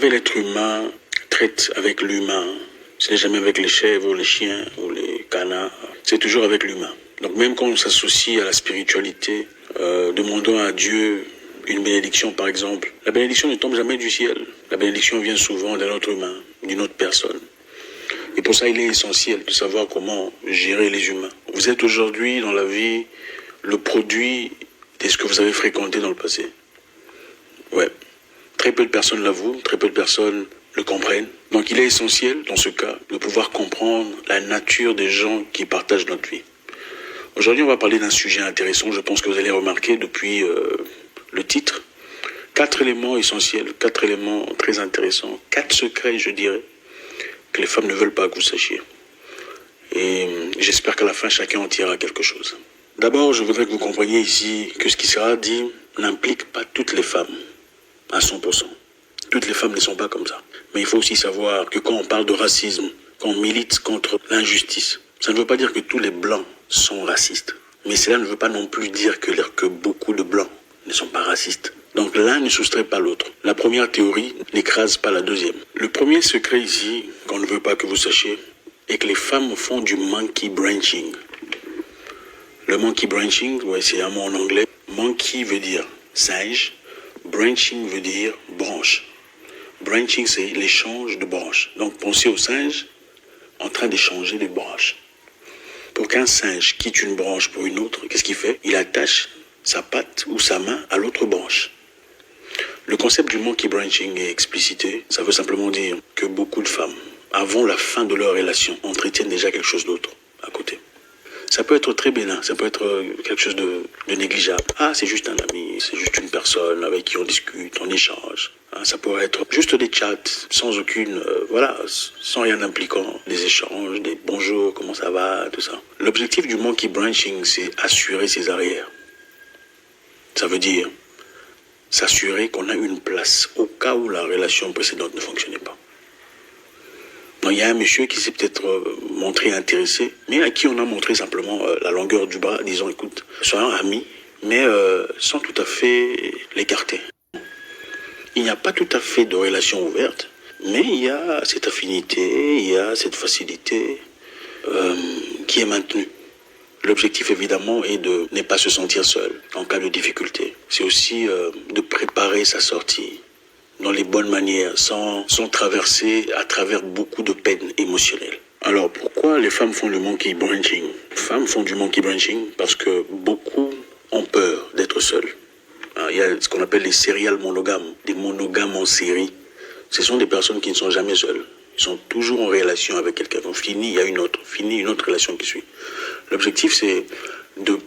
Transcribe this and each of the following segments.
L'être humain traite avec l'humain. Ce n'est jamais avec les chèvres ou les chiens ou les canards. C'est toujours avec l'humain. Donc même quand on s'associe à la spiritualité, demandons à Dieu une bénédiction par exemple. La bénédiction ne tombe jamais du ciel. La bénédiction vient souvent d'un autre humain, d'une autre personne. Et pour ça, il est essentiel de savoir comment gérer les humains. Vous êtes aujourd'hui dans la vie le produit de ce que vous avez fréquenté dans le passé. Ouais. Très peu de personnes l'avouent, très peu de personnes le comprennent. Donc il est essentiel, dans ce cas, de pouvoir comprendre la nature des gens qui partagent notre vie. Aujourd'hui, on va parler d'un sujet intéressant, je pense que vous allez remarquer depuis le titre. 4 éléments essentiels, 4 éléments très intéressants, 4 secrets, je dirais, que les femmes ne veulent pas que vous sachiez. Et j'espère qu'à la fin, chacun en tirera quelque chose. D'abord, je voudrais que vous compreniez ici que ce qui sera dit n'implique pas toutes les femmes à 100%. Toutes les femmes ne sont pas comme ça. Mais il faut aussi savoir que quand on parle de racisme, quand on milite contre l'injustice, ça ne veut pas dire que tous les blancs sont racistes. Mais cela ne veut pas non plus dire que beaucoup de blancs ne sont pas racistes. Donc l'un ne soustrait pas l'autre. La première théorie n'écrase pas la deuxième. Le premier secret ici, qu'on ne veut pas que vous sachiez, est que les femmes font du monkey branching. Le monkey branching, ouais, c'est un mot en anglais. Monkey veut dire singe. Branching veut dire branche. Branching, c'est l'échange de branches. Donc, pensez au singe en train d'échanger des branches. Pour qu'un singe quitte une branche pour une autre, qu'est-ce qu'il fait? Il attache sa patte ou sa main à l'autre branche. Le concept du monkey branching est explicité. Ça veut simplement dire que beaucoup de femmes, avant la fin de leur relation, entretiennent déjà quelque chose d'autre à côté. Ça peut être très bénin, ça peut être quelque chose de négligeable. Ah, c'est juste un ami, c'est juste une personne avec qui on discute, on échange. Ah, ça pourrait être juste des chats, sans aucune, sans rien impliquant. Des échanges, des bonjours, comment ça va, tout ça. L'objectif du monkey branching, c'est assurer ses arrières. Ça veut dire s'assurer qu'on a une place au cas où la relation précédente ne fonctionnait pas. Il y a un monsieur qui s'est peut-être montré intéressé, mais à qui on a montré simplement la longueur du bras, disons, écoute, soyons amis, mais sans tout à fait l'écarter. Il n'y a pas tout à fait de relation ouverte, mais il y a cette affinité, il y a cette facilité qui est maintenue. L'objectif, évidemment, est de ne pas se sentir seul en cas de difficulté. C'est aussi de préparer sa sortie dans les bonnes manières, sans traverser à travers beaucoup de peines émotionnelles. Alors, pourquoi les femmes font le monkey branching? Les femmes font du monkey branching parce que beaucoup ont peur d'être seules. Il y a ce qu'on appelle les serial monogames, des monogames en série. Ce sont des personnes qui ne sont jamais seules. Ils sont toujours en relation avec quelqu'un. Donc, fini, il y a une autre relation qui suit. L'objectif, c'est de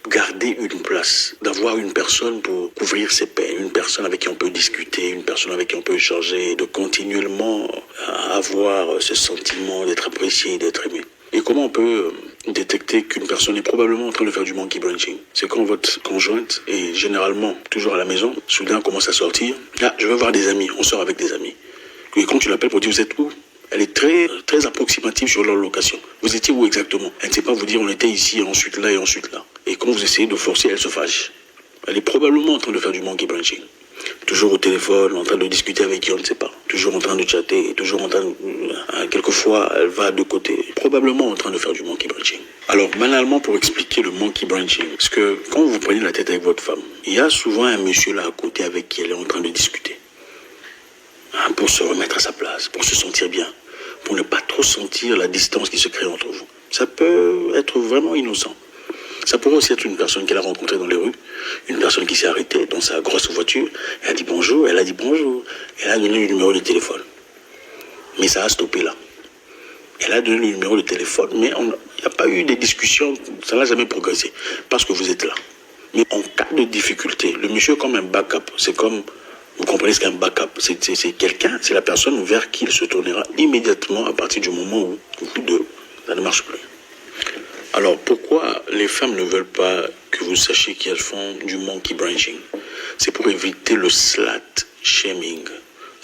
garder une place, d'avoir une personne pour couvrir ses peines, une personne avec qui on peut discuter, une personne avec qui on peut échanger, de continuellement avoir ce sentiment d'être apprécié, d'être aimé. Et comment on peut détecter qu'une personne est probablement en train de faire du monkey branching? C'est quand votre conjointe est généralement toujours à la maison, soudain commence à sortir. Ah, je veux voir des amis, on sort avec des amis. Et quand tu l'appelles pour dire vous êtes où? Elle est très, très approximative sur leur location. Vous étiez où exactement? Elle ne sait pas vous dire on était ici, ensuite là et ensuite là. Et quand vous essayez de forcer, elle se fâche. Elle est probablement en train de faire du monkey branching. Toujours au téléphone, en train de discuter avec qui on ne sait pas. Toujours en train de chatter, toujours en train de... Quelquefois, elle va de côté. Probablement en train de faire du monkey branching. Alors, banalement, pour expliquer le monkey branching, parce que quand vous prenez la tête avec votre femme, il y a souvent un monsieur là à côté avec qui elle est en train de discuter. Pour se remettre à sa place, pour se sentir bien, pour ne pas trop sentir la distance qui se crée entre vous. Ça peut être vraiment innocent. Ça pourrait aussi être une personne qu'elle a rencontrée dans les rues, une personne qui s'est arrêtée dans sa grosse voiture, elle a dit bonjour, elle a donné le numéro de téléphone. Mais ça a stoppé là. Elle a donné le numéro de téléphone, mais il n'y a pas eu de discussion, ça n'a jamais progressé, parce que vous êtes là. Mais en cas de difficulté, le monsieur est comme un backup, c'est comme... Vous comprenez ce qu'est un backup? C'est quelqu'un, c'est la personne vers qui il se tournera immédiatement à partir du moment où vous deux, ça ne marche plus. Alors, pourquoi les femmes ne veulent pas que vous sachiez qu'elles font du monkey branching? C'est pour éviter le slut shaming.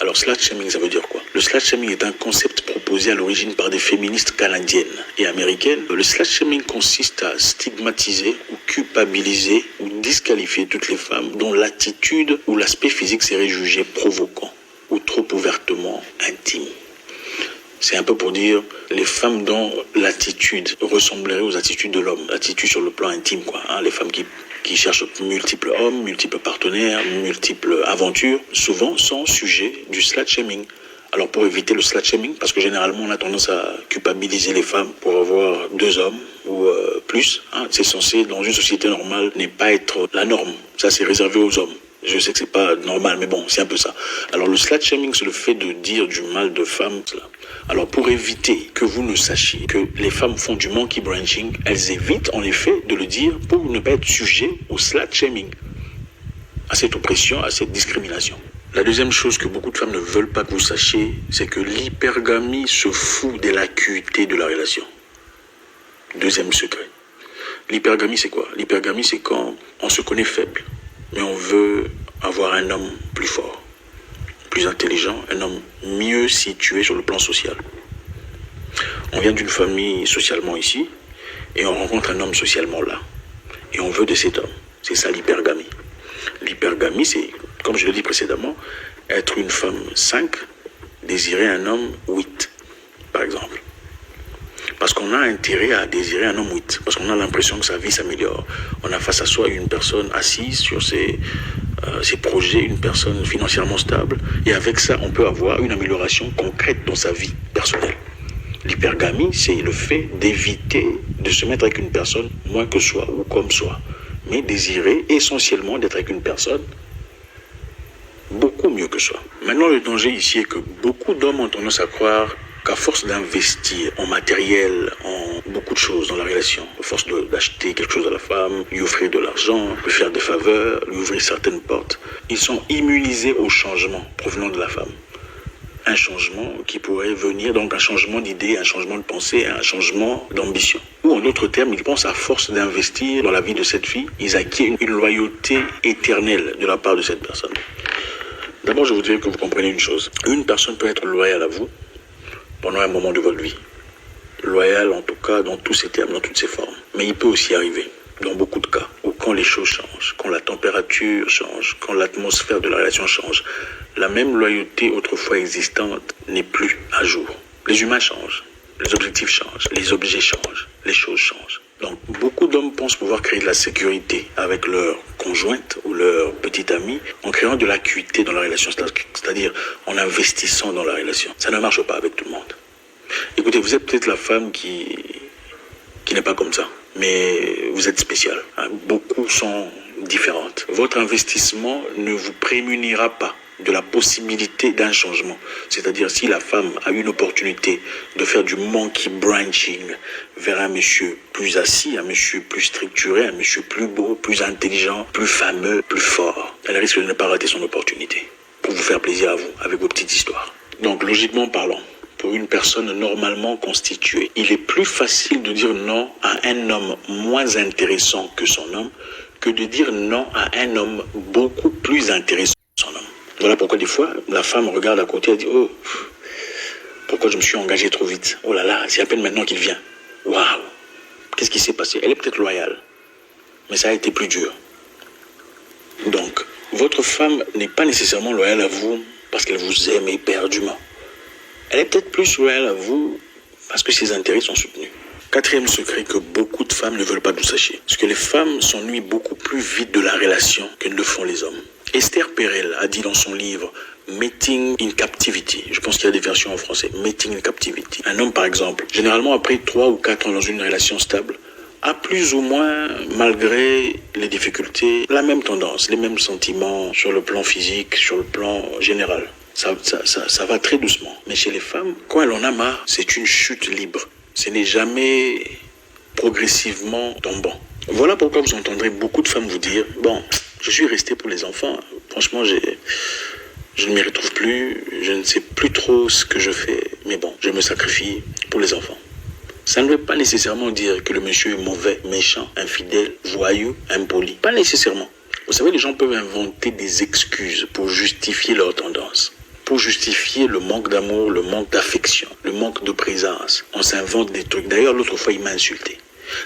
Alors, slut shaming, ça veut dire quoi? Le slut shaming est un concept proposé à l'origine par des féministes canadiennes et américaines. Le slut shaming consiste à stigmatiser ou culpabiliser ou disqualifier toutes les femmes dont l'attitude ou l'aspect physique serait jugé provoquant ou trop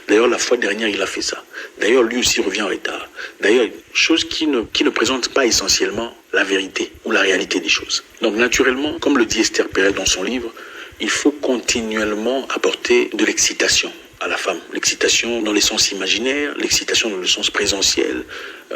D'ailleurs, la fois dernière, il a fait ça. D'ailleurs, lui aussi revient en retard. D'ailleurs, chose qui ne présente pas essentiellement la vérité ou la réalité des choses. Donc, naturellement, comme le dit Esther Perel dans son livre, il faut continuellement apporter de l'excitation à la femme. L'excitation dans le sens imaginaire, l'excitation dans le sens présentiel,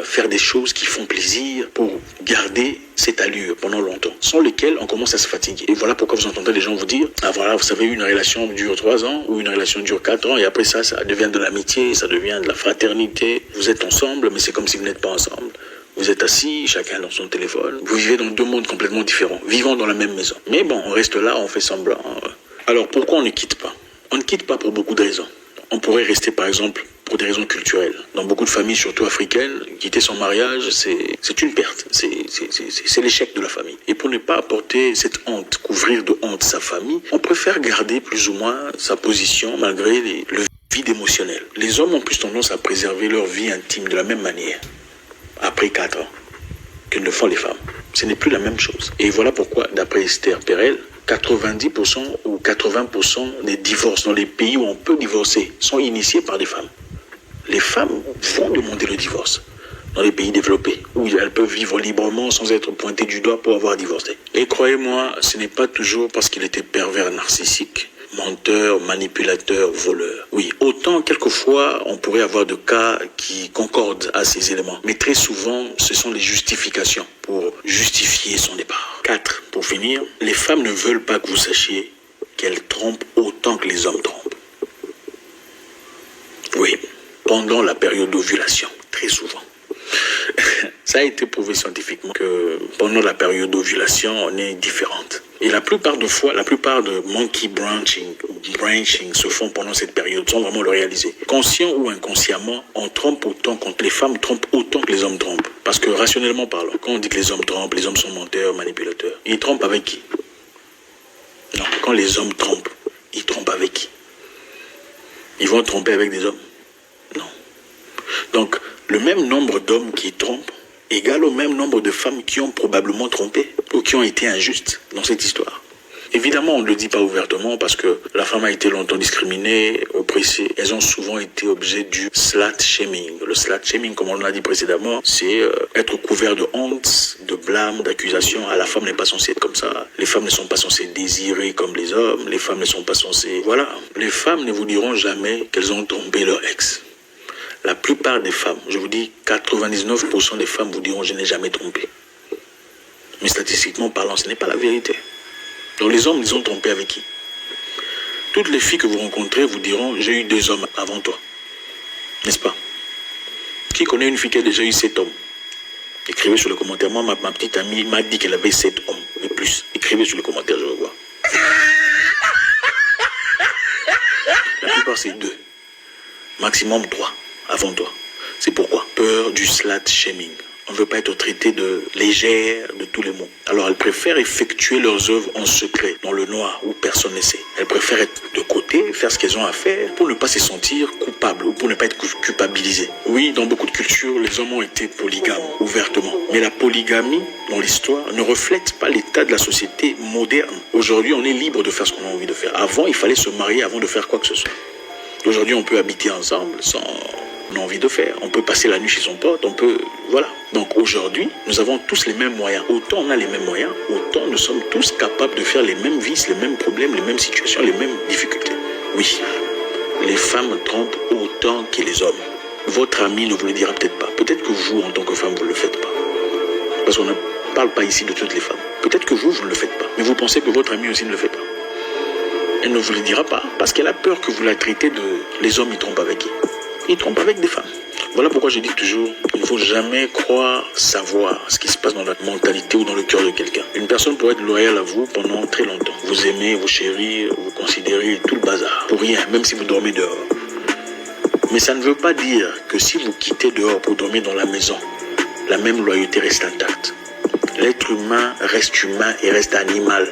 faire des choses qui font plaisir pour garder cette allure pendant longtemps, sans lesquelles on commence à se fatiguer. Et voilà pourquoi vous entendez les gens vous dire, ah voilà, vous savez, une relation dure 3 ans, ou une relation dure 4 ans, et après ça devient de l'amitié, ça devient de la fraternité. Vous êtes ensemble, mais c'est comme si vous n'êtes pas ensemble. Vous êtes assis, chacun dans son téléphone. Vous vivez dans 2 mondes complètement différents, vivant dans la même maison. Mais bon, on reste là, on fait semblant. Alors pourquoi on ne quitte pas? On ne quitte pas pour beaucoup de raisons. On pourrait rester par exemple pour des raisons culturelles. Dans beaucoup de familles, surtout africaines, quitter son mariage, c'est une perte. C'est l'échec de la famille. Et pour ne pas apporter cette honte, couvrir de honte sa famille, on préfère garder plus ou moins sa position malgré le vide émotionnel. Les hommes ont plus tendance à préserver leur vie intime de la même manière, après 4 ans, que ne le font les femmes. Ce n'est plus la même chose. Et voilà pourquoi, d'après Esther Perel, 90% ou 80% des divorces dans les pays où on peut divorcer sont initiés par des femmes. Les femmes vont demander le divorce dans les pays développés, où elles peuvent vivre librement sans être pointées du doigt pour avoir divorcé. Et croyez-moi, ce n'est pas toujours parce qu'il était pervers narcissique, menteur, manipulateur, voleur. Oui, autant quelquefois on pourrait avoir de cas qui concordent à ces éléments. Mais très souvent, ce sont les justifications pour justifier son départ. 4. Pour finir, les femmes ne veulent pas que vous sachiez qu'elles trompent autant que les hommes trompent. Oui, pendant la période d'ovulation, très souvent. Ça a été prouvé scientifiquement que pendant la période d'ovulation, on est différente. Et la plupart de monkey branching se font pendant cette période sans vraiment le réaliser. Conscient ou inconsciemment, on trompe autant quand les femmes trompent autant que les hommes trompent. Parce que rationnellement parlant, quand on dit que les hommes trompent, les hommes sont menteurs, manipulateurs, ils trompent avec qui? Non, quand les hommes trompent, ils trompent avec qui? Ils vont tromper avec des hommes? Non. Donc, le même nombre d'hommes qui trompent égale au même nombre de femmes qui ont probablement trompé ou qui ont été injustes dans cette histoire. Évidemment, on ne le dit pas ouvertement parce que la femme a été longtemps discriminée, oppressée. Elles ont souvent été objet du slut shaming. Le slut shaming, comme on l'a dit précédemment, c'est être couvert de honte, de blâme, d'accusation. Ah, la femme n'est pas censée être comme ça. Les femmes ne sont pas censées désirer comme les hommes. Les femmes ne sont pas censées... Voilà. Les femmes ne vous diront jamais qu'elles ont trompé leur ex. La plupart des femmes, je vous dis 99% des femmes vous diront je n'ai jamais trompé. Mais statistiquement parlant, ce n'est pas la vérité. Donc les hommes, ils ont trompé avec qui? Toutes les filles que vous rencontrez vous diront j'ai eu 2 hommes avant toi. N'est-ce pas? Qui connaît une fille qui a déjà eu 7 hommes? Écrivez sur le commentaire. Moi, ma petite amie m'a dit qu'elle avait 7 hommes et plus. Écrivez sur le commentaire, je veux voir. La plupart c'est 2. Maximum 3 avant toi. C'est pourquoi? Peur du slut shaming. On ne veut pas être traité de légère de tous les mots. Alors elles préfèrent effectuer leurs œuvres en secret, dans le noir, où personne ne sait. Elles préfèrent être de côté, faire ce qu'elles ont à faire, pour ne pas se sentir coupables, ou pour ne pas être culpabilisées. Oui, dans beaucoup de cultures, les hommes ont été polygames, ouvertement. Mais la polygamie, dans l'histoire, ne reflète pas l'état de la société moderne. Aujourd'hui, on est libre de faire ce qu'on a envie de faire. Avant, il fallait se marier avant de faire quoi que ce soit. Aujourd'hui, on peut habiter ensemble sans... On a envie de faire. On peut passer la nuit chez son pote, on peut... Voilà. Donc aujourd'hui, nous avons tous les mêmes moyens. Autant on a les mêmes moyens, autant nous sommes tous capables de faire les mêmes vices, les mêmes problèmes, les mêmes situations, les mêmes difficultés. Oui, les femmes trompent autant que les hommes. Votre ami ne vous le dira peut-être pas. Peut-être que vous, en tant que femme, vous ne le faites pas. Parce qu'on ne parle pas ici de toutes les femmes. Peut-être que vous ne le faites pas. Mais vous pensez que votre ami aussi ne le fait pas. Elle ne vous le dira pas. Parce qu'elle a peur que vous la traitez de... Les hommes, ils trompent avec qui? Ils trompent avec des femmes. Voilà pourquoi je dis toujours, il ne faut jamais croire savoir ce qui se passe dans la mentalité ou dans le cœur de quelqu'un. Une personne pourrait être loyale à vous pendant très longtemps. Vous aimez, vous chérir, vous considérez tout le bazar. Pour rien, même si vous dormez dehors. Mais ça ne veut pas dire que si vous quittez dehors pour dormir dans la maison, la même loyauté reste intacte. L'être humain reste humain et reste animal.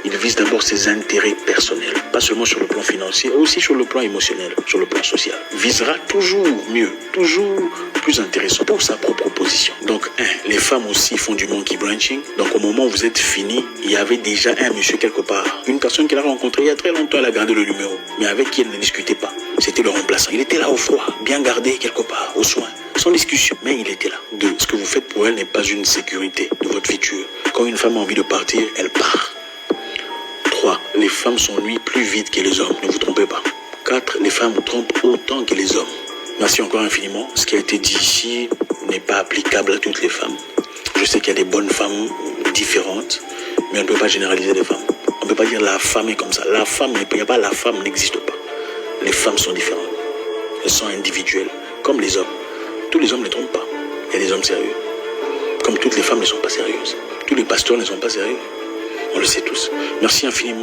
Il vise d'abord ses intérêts personnels, pas seulement sur le plan financier, aussi sur le plan émotionnel, sur le plan social. Il visera toujours mieux, toujours plus intéressant pour sa propre position. Donc, les femmes aussi font du monkey branching. Donc, au moment où vous êtes fini, il y avait déjà un monsieur quelque part. Une personne qu'elle a rencontrée il y a très longtemps, elle a gardé le numéro. Mais avec qui elle ne discutait pas. C'était le remplaçant. Il était là au froid, bien gardé quelque part, au soin. Sans discussion, mais il était là. 2. Ce que vous faites pour elle n'est pas une sécurité de votre futur. Quand une femme a envie de partir, elle part. 3. Les femmes s'ennuient plus vite que les hommes. Ne vous trompez pas. 4. Les femmes trompent autant que les hommes. Merci encore infiniment. Ce qui a été dit ici n'est pas applicable à toutes les femmes. Je sais qu'il y a des bonnes femmes différentes, mais on ne peut pas généraliser les femmes. On ne peut pas dire la femme est comme ça. La femme, il n'y a pas la femme n'existe pas. Les femmes sont différentes. Elles sont individuelles, comme les hommes. Tous les hommes ne trompent pas. Il y a des hommes sérieux. Comme toutes les femmes ne sont pas sérieuses. Tous les pasteurs ne sont pas sérieux. On le sait tous. Merci infiniment.